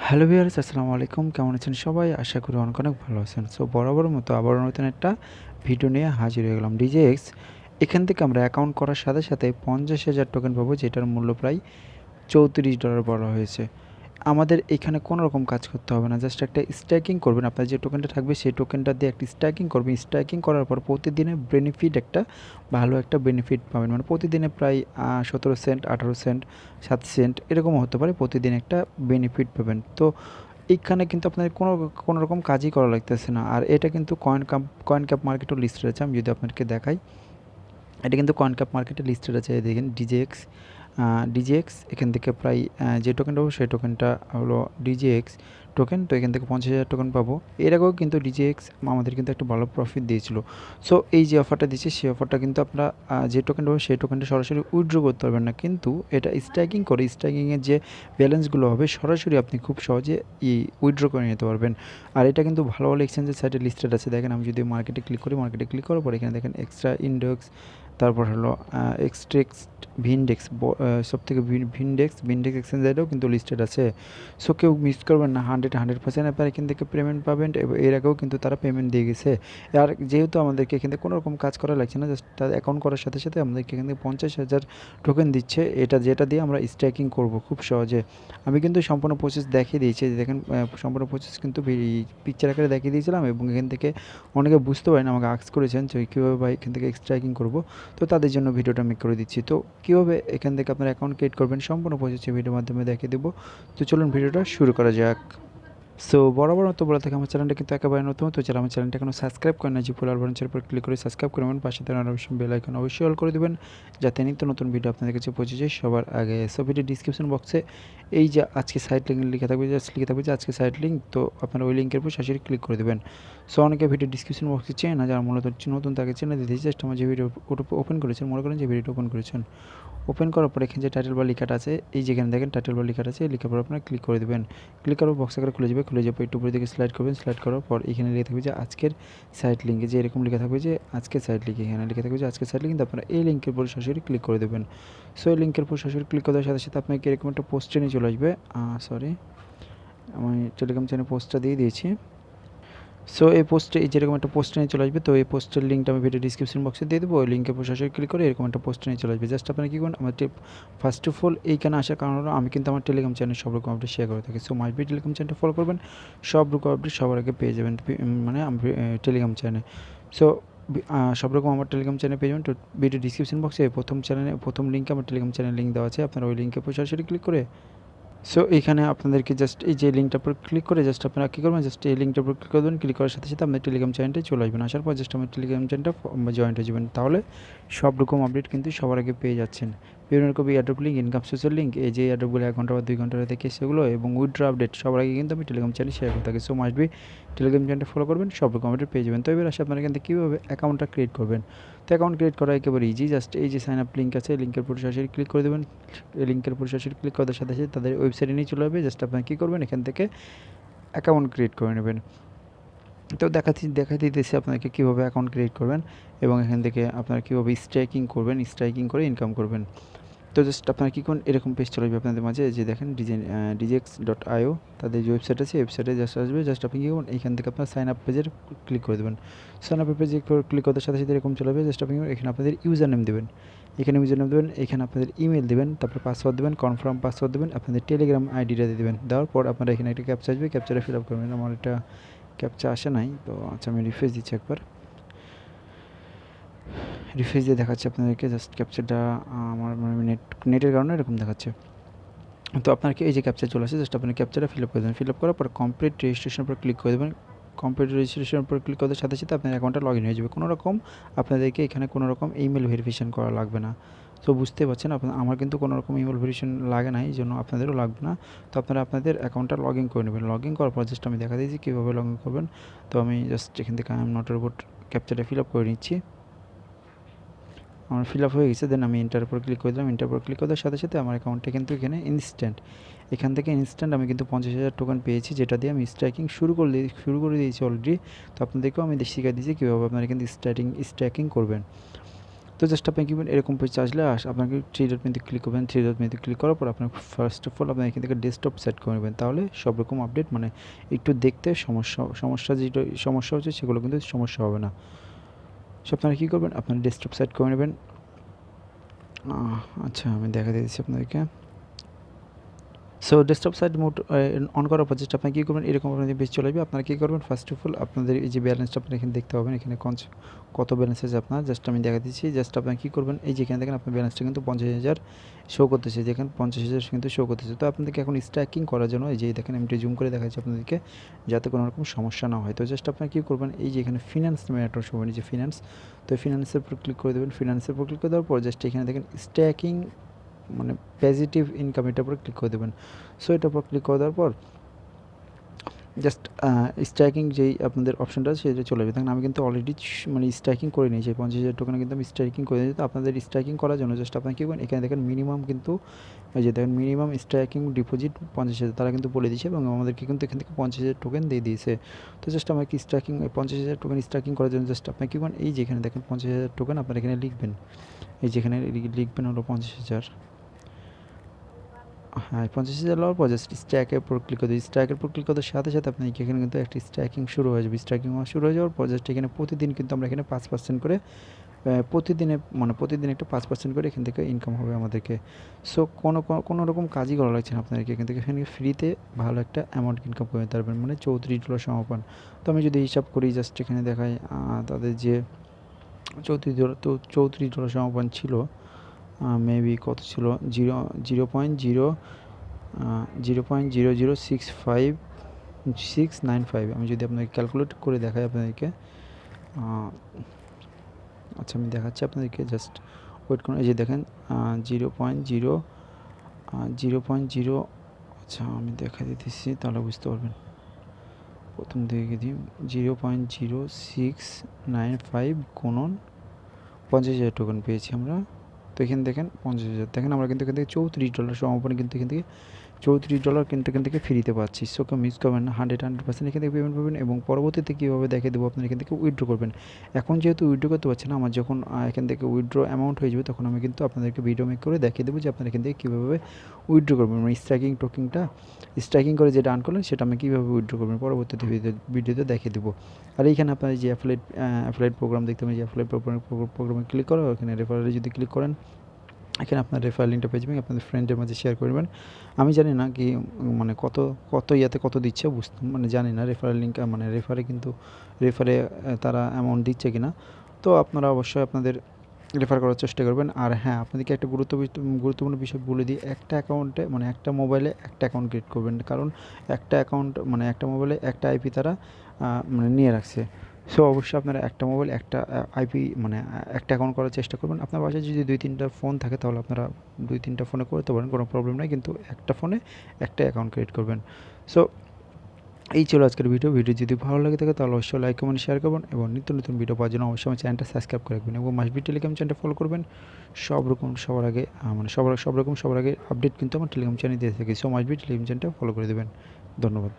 Hello viewers, আসসালামু আলাইকুম। কেমন আছেন সবাই? আশা করি অনেক অনেক ভালো আছেন। সো বরাবরের মতো আবারও নতুন একটা ভিডিও নিয়ে হাজির হয়ে গেলাম। ডিজেএক্স এখান থেকে আমরা অ্যাকাউন্ট করার সাথে সাথে 50,000 টোকেন পাবো, যেটার মূল্য প্রায় $34 বলা হয়েছে। আমাদের এখানে কোনো রকম কাজ করতে হবে না, জাস্ট একটা স্ট্যাকিং করবেন। আপনার যে টোকেনটা থাকবে সেই টোকেনটা দিয়ে একটা স্ট্যাকিং করবেন। স্ট্যাকিং করার পর প্রতিদিনে বেনিফিট একটা ভালো একটা বেনিফিট পাবেন, মানে প্রতিদিনে প্রায় 17 সেন্ট, 18 সেন্ট, 7 সেন্ট এরকমও হতে পারে, প্রতিদিন একটা বেনিফিট পাবেন। তো এইখানে কিন্তু আপনার কোনো রকম কাজই করা লাগতেছে না। আর এটা কিন্তু কয়েন ক্যাপ মার্কেটও লিস্টেড আছে। আমি যদি আপনাদেরকে দেখাই, এটা কিন্তু কয়েন ক্যাপ মার্কেটে লিস্টেড আছে। এই দেখেন ডিজেএক্স এখান থেকে প্রায় যে টোকেনটা পাবো সেই টোকেনটা হলো ডিজেএক্স টোকেন। তো এখান থেকে 50,000 টোকেন পাবো। এর আগেও কিন্তু ডিজেএক্স আমাদের কিন্তু একটা ভালো প্রফিট দিয়েছিল। সো এই যে অফারটা দিচ্ছে সেই অফারটা কিন্তু আপনারা যে টোকেনটা পাবো সেই টোকেনটা সরাসরি উইথড্র করতে পারবেন না, কিন্তু এটা স্ট্যাকিং করে স্ট্যাকিংয়ের যে ব্যালেন্সগুলো হবে সরাসরি আপনি খুব সহজে উইথড্র করে নিতে পারবেন। আর এটা কিন্তু ভালো ভালো এক্সচেঞ্জের সাইটে লিস্টেড আছে। দেখেন, আমি যদি মার্কেটে ক্লিক করি, মার্কেটে ক্লিক করার পর এখানে দেখেন এক্সট্রা ইন্ডেক্স, তারপর হলো এক্সট্রেক্স ভিনডেক্স, সবথেকে ভিনডেক্স এক্সচেঞ্জারেও কিন্তু লিস্টেড আছে। সো কেউ মিস করবেন না, 100% আপনারা এখান থেকে পেমেন্ট পাবেন। এর আগেও কিন্তু তারা পেমেন্ট দিয়ে গেছে। আর যেহেতু আমাদেরকে এখান থেকে কোনো রকম কাজ করা লাগছে না, জাস্ট তার অ্যাকাউন্ট করার সাথে সাথে আমাদেরকে এখান থেকে 50,000 টোকেন দিচ্ছে, যেটা দিয়ে আমরা স্ট্যাকিং করব খুব সহজে। আমি কিন্তু সম্পূর্ণ প্রসেস দেখিয়ে দিয়েছি, যে দেখেন সম্পূর্ণ প্রসেস কিন্তু পিকচার আকারে দেখিয়ে দিয়েছিলাম, এবং এখান থেকে অনেকে বুঝতে পারেন, আমাকে আস্ক করেছেন যে কীভাবে ভাই এখান থেকে স্ট্রাইকিং করব। তো তাদের জন্য ভিডিওটা মেক করে দিচ্ছি। তো কীভাবে এখান থেকে আপনার অ্যাকাউন্ট ক্রিয়েট করবেন সম্পূর্ণ প্রসেস ভিডিওর মাধ্যমে দেখিয়ে দেবো। তো চলুন ভিডিওটা শুরু করা যাক। সো বরাবর মতো বলে থাকে, আমার চ্যানেলটা কিন্তু একেবারে নতুন। তো যারা আমার চ্যানেলটা এখনো সাবস্ক্রাইব করেন না, যে ফুল আলবাঞ্চের উপর ক্লিক করে সাবস্ক্রাইব করবেন, পাশে থাকা নোটিফিকেশন বেল আইকন অবশ্যই অল করে দেবেন, যাতে নিত্য নতুন ভিডিও আপনাদের কাছে পৌঁছে যায় সবার আগে। সো ভিডিও ডিসক্রিপশন বক্সে এই যে আজকে সাইট লিঙ্ক লিখে থাকবে, জাস্ট লিখে থাকবে যে আজকে সাইট লিঙ্ক। তো আপনারা ওই লিঙ্কের উপর সরাসরি ক্লিক করে দেবেন। সো অনেকে ভিডিও ডিসক্রিপশন বক্সে চেয়ে না, যারা মূলত নতুন তাকে চেনে দিতে জাস্ট আমার যে ভিডিও ওপেন করেছেন, মনে করেন যে ভিডিওটা ওপেন করেছেন, ওপেন করার পর এখানে যে টাইটেল বা লেখাটা আছে, এই যেখানে দেখেন টাইটেল বা লেখাটা আছে, লেখার পর আপনারা ক্লিক করে দেবেন। ক্লিক করার বক্স আকারে খুলে যাবে, খুলে যাওয়ার পর একটু উপরের দিকে স্লাইড করবেন। স্লাইড করার পর এখানে লিখে থাকবে যে আজকের সাইট লিঙ্কে, যে এরকম লেখা থাকবে যে আজকের সাইট লিঙ্ক, এখানে লিখে থাকবে যে আজকের সাইট লিঙ্ক, কিন্তু আপনারা এই লিঙ্কের উপর সরাসরি ক্লিক করে দেবেন। সো এই লিঙ্কের উপর সরাসরি ক্লিক করার সাথে সাথে আপনাকে এরকম একটা পোস্টে নিয়ে চলে আসবে। সরি, আমি টেলিগ্রাম চ্যানেলে পোস্টটা দিয়ে দিয়েছি। সো এই পোস্টে এই যেরকম একটা পোস্টে নিয়ে চলে আসবে। তো এই পোস্টের লিঙ্কটা আমি ভিডিও ডিসক্রিপশন বক্সে দিয়ে দেবো। ওই লিঙ্কের উপর সরাসরি ক্লিক করে এরকম একটা পোস্টে নিয়ে চলে আসবে। জাস্ট আপনারা কী করুন, আমার ফার্স্ট অফ অল এইখানে আসার কারণ হলো আমি কিন্তু আমার টেলিগ্রাম চ্যানেল সব রকম আপডেট শেয়ার করে থাকি। সো মাইট বি টেলিগ্রাম চ্যানেলটা ফলো করবেন, সব রকম আপডেট সবার আগে পেয়ে যাবেন, মানে আমি টেলিগ্রাম চ্যানেলে। সো সব রকম আমার টেলিগ্রাম চ্যানেল পেয়ে যাবেন। তো ভিডিও ডিসক্রিপশন বক্সে প্রথম লিঙ্কে আমার টেলিগ্রাম চ্যানেল লিঙ্ক দেওয়া আছে, আপনারা ওই লিঙ্কের উপর সরাসরি ক্লিক করে। সো এইখানে আপনাদেরকে জাস্ট এই যে লিঙ্কটার উপর ক্লিক করে জাস্ট আপনারা কী করবেন, জাস্ট এই লিঙ্কটার উপর ক্লিক করবেন। ক্লিক করার সাথে সাথে আপনার টেলিগ্রাম চ্যানেলটাই চলে আসবেন। আসার পর জাস্ট আমার টেলিগ্রাম চ্যানেলটা জয়েন্ট হয়ে যাবেন, তাহলে সব রকম আপডেট কিন্তু সবার আগে পেয়ে যাচ্ছেন। বিভিন্ন রকম এয়ারড্রপ লিঙ্ক, ইনকাম সোর্সের লিঙ্ক, এই যে এয়ারড্রপগুলো 1 ঘন্টা বা 2 ঘন্টা থেকে সেগুলো, এবং উইথড্র আপডেট সবার আগে কিন্তু আমি টেলিগ্রাম চ্যানেলে শেয়ার করে থাকি। সো মাস্ট বি টেলিগ্রাম চ্যানেলটা ফলো করবেন, সব রকম আপডেট পেয়ে যাবেন। তো এবার আসে আপনারা এখান থেকে কীভাবে অ্যাকাউন্টটা ক্রিয়েট করবেন। তো অ্যাকাউন্ট ক্রিয়েট করা একেবারে ইজি, জাস্ট এই যে সাইন আপ লিঙ্ক আছে, লিঙ্কের উপর সরাসরি ক্লিক করে দেবেন। এই লিঙ্কের উপর সরাসরি ক্লিক করার সাথে সাথে তাদের ওয়েবসাইটে নিয়ে চলে যাবে। জাস্ট আপনারা কী করবেন, এখান থেকে অ্যাকাউন্ট ক্রিয়েট করে নেবেন। তো দেখাতে দিতেছি আপনাকে কীভাবে অ্যাকাউন্ট ক্রিয়েট করবেন, এবং এখান থেকে আপনারা কীভাবে স্ট্রাইকিং করে ইনকাম করবেন। তো জাস্ট আপনারা কী করুন, এরকম পেজ চলে আসবে আপনাদের মাঝে, যে দেখেন digex.io, তাদের যে ওয়েবসাইট আছে, ওয়েবসাইটে জাস্ট আসবে। জাস্ট আপনি কী করুন, এইখান থেকে আপনার সাইন আপ পেজের ক্লিক করে দেবেন। সাইন আপ পেজে ক্লিক করার সাথে সাথে এরকম চলে আসবে। জাস্ট আপনি এখানে আপনাদের ইউজার নেম দেবেন, এখানে আপনাদের ইমেল দেবেন, তারপর পাসওয়ার্ড দেবেন, কনফার্ম পাসওয়ার্ড দেবেন, আপনাদের টেলিগ্রাম আইডিটা দিয়ে দেবেন। দেওয়ার পর আপনারা এখানে একটা ক্যাপচা আসবে, ক্যাপচাটা ফিল আপ করবেন। আমার এটা ক্যাপচা আসে নাই, তো আচ্ছা আমি রিফ্রেশ দিচ্ছি একবার। রিফ্রেশ দিয়ে দেখাচ্ছে আপনাদেরকে, জাস্ট ক্যাপচারটা আমার নেটের কারণে এরকম দেখাচ্ছে। তো আপনার কি এই যে ক্যাপচার চলে আসে, জাস্ট আপনি ক্যাপচারটা ফিল আপ করে দেবেন। ফিল আপ করার পর কমপ্লিট রেজিস্ট্রেশনের উপর ক্লিক করে দেবেন। কমপ্লিট রেজিস্ট্রেশনের উপর ক্লিক করার সাথে সাথে আপনার অ্যাকাউন্টটা লগ ইন হয়ে যাবে। কোনো রকম আপনাদেরকে এখানে কোনো রকম ইমেল ভেরিফিকেশন করা লাগবে না। তো বুঝতে পারছেন, আমার কিন্তু কোনো রকম ইমেল ভেরিফিকেশন লাগে না, এই জন্য আপনাদেরও লাগবে না। তো আপনারা আপনাদের অ্যাকাউন্টটা লগ ইন করে নেবেন। লগ ইন করার পর জাস্ট আমি দেখা দিয়েছি কীভাবে লগ ইন করবেন। তো আমি জাস্ট এখান থেকে আই এম নটের উপর ক্যাপচারটা ফিল আপ করে নিচ্ছি। আমার ফিল আপ হয়ে গেছে। দেন আমি এন্টার উপর ক্লিক করে দিলাম। এন্টার উপর ক্লিক করার সাথে সাথে আমার অ্যাকাউন্টে কিন্তু এখানে এখান থেকে ইনস্ট্যান্ট আমি কিন্তু 50,000 টোকেন পেয়েছি, যেটা দিয়ে আমি স্ট্রাইকিং শুরু করে দিয়েছি অলরেডি। তো আপনাদেরকেও আমি শিখিয়ে দিয়েছি কীভাবে আপনারা কিন্তু স্ট্রাইকিং করবেন। তো জাস্ট আপনি কি করবেন, এরকম পেজ আসলে আপনাকে থ্রি ডট মেনুতে ক্লিক করবেন। থ্রি ডট মেনুতে ক্লিক করার পর আপনার ফার্স্ট অফ অল আপনি এখান থেকে ডেস্কটপ সেট করে নেবেন, তাহলে সব রকম আপডেট মানে একটু দেখতে সমস্যা যেটা সমস্যা হচ্ছে সেগুলো কিন্তু সমস্যা হবে না। সো আপনারা কী করবেন, আপনার ডেস্কটপ সেট করে নেবেন। আচ্ছা, আমি দেখা দিচ্ছি আপনাদেরকে। So desktop side mode on করার পর জাস্ট আপনি কী করবেন, এরকম আপনাদের পেজ চলে আসবে। আপনারা কী করবেন, ফার্স্ট অফ অল আপনাদের এই যে ব্যালেন্সটা আপনারা এখানে দেখতে পাবেন, এখানে কত ব্যালেন্স আছে আপনার। জাস্ট আমি দেখা দিচ্ছি। জাস্ট আপনারা কী করবেন, এই যে এখানে দেখেন আপনার ব্যালেন্সটা কিন্তু 50,000 শো করতেছে, যেখানে 50,000 কিন্তু শো করতেছে। তো আপনাদেরকে এখন স্ট্যাকিং করার জন্য এই যে দেখেন আমি একটু জুম করে দেখাচ্ছি আপনাদেরকে, যাতে কোনো রকম সমস্যা না হয়। তো জাস্ট আপনারা কী করবেন, এই যে এখানে ফিনান্স নামে একটা শো যে ফিনান্স, তো ফিনান্সের উপর ক্লিক করে দেবেন। ফিনান্সের উপর ক্লিক করে দেওয়ার পর জাস্ট এখানে দেখেন স্ট্যাকিং মানে পজিটিভ ইনকাম, এটার উপর ক্লিক করে দেবেন। সো এটার উপর ক্লিক করে দেওয়ার পর জাস্ট স্ট্রাইকিং যেই আপনাদের অপশনটা আছে সেটা চলে যাবে। দেখেন আমি কিন্তু অলরেডি মানে স্ট্রাইকিং করে নিয়েছি, 50,000 টোকেনে কিন্তু আমি স্ট্রাইকিং করে নিয়েছি। তো আপনাদের স্ট্রাইকিং করার জন্য জাস্ট আপনার কী করবেন, এখানে দেখেন মিনিমাম কিন্তু এই যে দেখেন মিনিমাম স্ট্রাইকিং ডিপোজিট 50,000 তারা কিন্তু বলে দিয়েছে, এবং আমাদেরকে কিন্তু এখান থেকে 50,000 টোকেন দিয়ে দিয়েছে। তো জাস্ট আমাকে স্ট্রাইকিং 50,000 টোকেন স্ট্রাইকিং করার জন্য জাস্ট আপনার কী করবেন, এই যে এখানে দেখেন 50,000 টোকেন আপনারা এখানে লিখবেন। এই যেখানে লিখবেন হলো 50,000। হ্যাঁ, 50,000 লওয়ার পর জাস্ট স্ট্যাকের উপর ক্লিক করে দিই। স্ট্যাকের উপর ক্লিক করার সাথে সাথে আপনার এখানে কিন্তু একটা স্ট্যাকিং শুরু হয়ে যাবে। স্ট্যাকিং হওয়া শুরু হয়ে যাওয়ার পর জাস্ট এখানে প্রতিদিন কিন্তু আমরা এখানে 5% করে প্রতিদিন একটা 5% করে এখান থেকে ইনকাম হবে আমাদেরকে। সো কোনো রকম কাজই করা লাগছে না আপনাদেরকে, এখান থেকে ফ্রিতে ভালো একটা অ্যামাউন্ট ইনকাম করে নিতে পারবেন, মানে $34 সমাপান। তো আমি যদি হিসাব করি জাস্ট এখানে দেখাই তাদের যে $34, তো $34 সমাপান ছিল, মেবি কত ছিল, 0.0065695। আমি যদি আপনাকে ক্যালকুলেট করে দেখাই আপনাদেরকে, আচ্ছা আমি দেখাচ্ছি আপনাদেরকে, জাস্ট ওয়েট করুন। এই যে দেখেন 0.0, আচ্ছা আমি দেখা দিতেছি তাহলে বুঝতে পারবেন। প্রথম দিকে দিই 0.0695 গুণন 50,000 টোকেন পেয়েছি আমরা। তো এখানে দেখেন 50,000, দেখেন আমরা কিন্তু এখান থেকে $34 সমাপনী কিন্তু এখান থেকে $34 কিন্তু এখান থেকে ফ্রিতে পাচ্ছি। সো কেউ মিস করবেন না, 100% এখান থেকে পেমেন্ট পাবেন। এবং পরবর্তীতে কীভাবে দেখে দেবো আপনার এখান থেকে উইথড্র করবেন। এখন যেহেতু উইথড্র করতে পারছেন না, আমার যখন এখান থেকে উইথড্র অ্যামাউন্ট হয়ে যাবে তখন আমি কিন্তু আপনাদেরকে ভিডিও মেক করে দেখিয়ে দেবো যে আপনারা এখান থেকে কীভাবে উইথড্র করবেন। মানে স্ট্রাইকিং করে যেটা আর্ন করলেন সেটা আমি কীভাবে উইথড্র করবেন পরবর্তীতে ভিডিওতে দেখিয়ে দেবো। আর এইখানে আপনার যে অ্যাফিলিয়েট প্রোগ্রাম দেখতে পাবেন, যে অ্যাফিলিয়েট প্রোগ্রামে ক্লিক করো, এখানে রেফারেলে যদি ক্লিক করেন এখানে আপনার রেফারেল লিঙ্কটা পেয়ে যাবেন, আপনাদের ফ্রেন্ডের মাঝে শেয়ার করবেন। আমি জানি না কি মানে কত ইয়াতে কত দিচ্ছে মানে জানি না রেফারেল লিঙ্ক, মানে রেফারে তারা অ্যামাউন্ট দিচ্ছে কিনা। তো আপনারা অবশ্যই আপনাদের রেফার করার চেষ্টা করবেন। আর হ্যাঁ, আপনাদেরকে একটা গুরুত্বপূর্ণ বিষয় বলে দিই, একটা অ্যাকাউন্টে মানে একটা মোবাইলে একটা অ্যাকাউন্ট ক্রিয়েট করবেন, কারণ একটা অ্যাকাউন্ট মানে একটা মোবাইলে একটা আইপি তারা মানে নিয়ে রাখছে। সো অবশ্যই আপনারা একটা মোবাইল একটা আইপি মানে একটা অ্যাকাউন্ট করার চেষ্টা করবেন। আপনার বাসায় যদি 2-3টা ফোন থাকে তাহলে আপনারা 2-3টা ফোনে করতে পারেন, কোনো প্রবলেম নেই, কিন্তু একটা ফোনে একটা অ্যাকাউন্ট ক্রিয়েট করবেন। সো এই ছিল আজকের ভিডিও যদি ভালো লাগে থাকে তাহলে অবশ্যই লাইক কমেন্ট শেয়ার করবেন, এবং নিত্য নতুন ভিডিও পাওয়ার জন্য অবশ্যই আমার চ্যানেলটা সাবস্ক্রাইব করে রাখবেন, এবং মাসবি টেলিগ্রাম চ্যানেলটা ফলো করবেন। সবার আগে মানে সবার আগে আপডেট কিন্তু আমার টেলিগ্রাম চ্যানেল দিয়ে থাকি। সো মাসবি টেলিগ্রাম চ্যানেলটা ফলো করে দেবেন। ধন্যবাদ।